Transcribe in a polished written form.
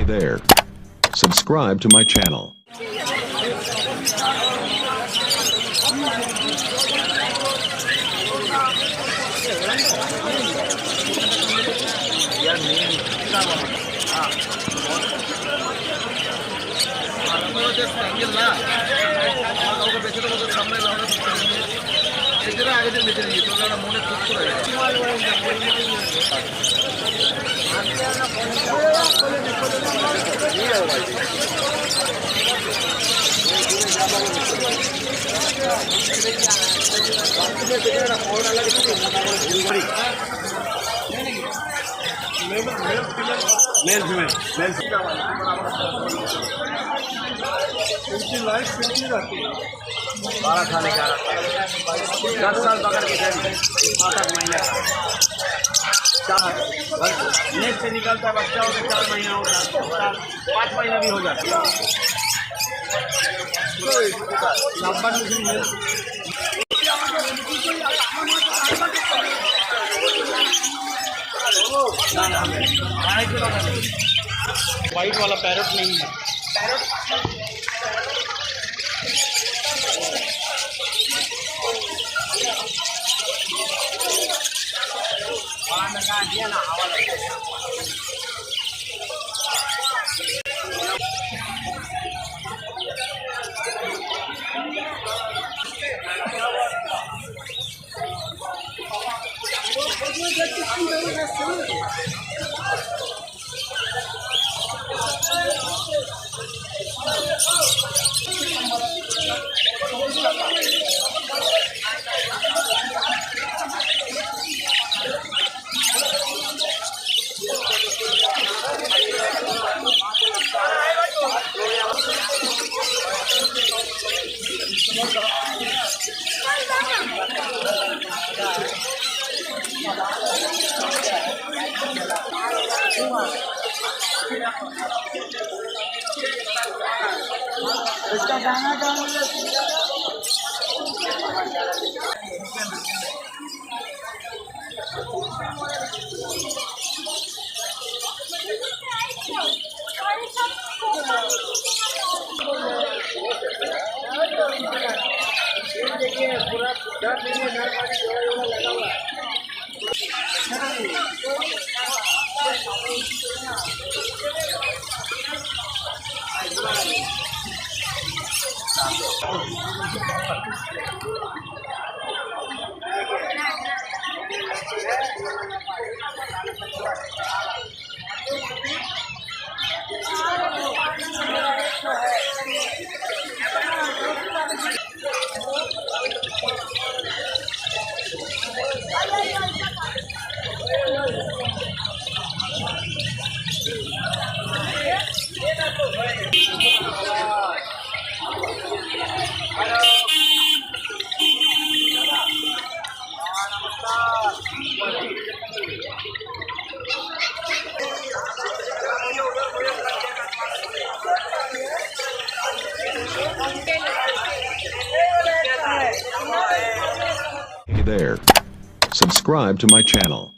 there. Subscribe to my channel. Male female इनकी life कितनी रहती है 12 साल का 10 साल पकड़ के चली 8 महीने नेट से निकलता बच्चा हो तो 4 महीना होता 5 महीना भी हो जाता वाइट वाला पैरट नहीं है इसका गाना देखिए पूरा 10 मिनट लगा हुआ है Hey there. Subscribe to my channel.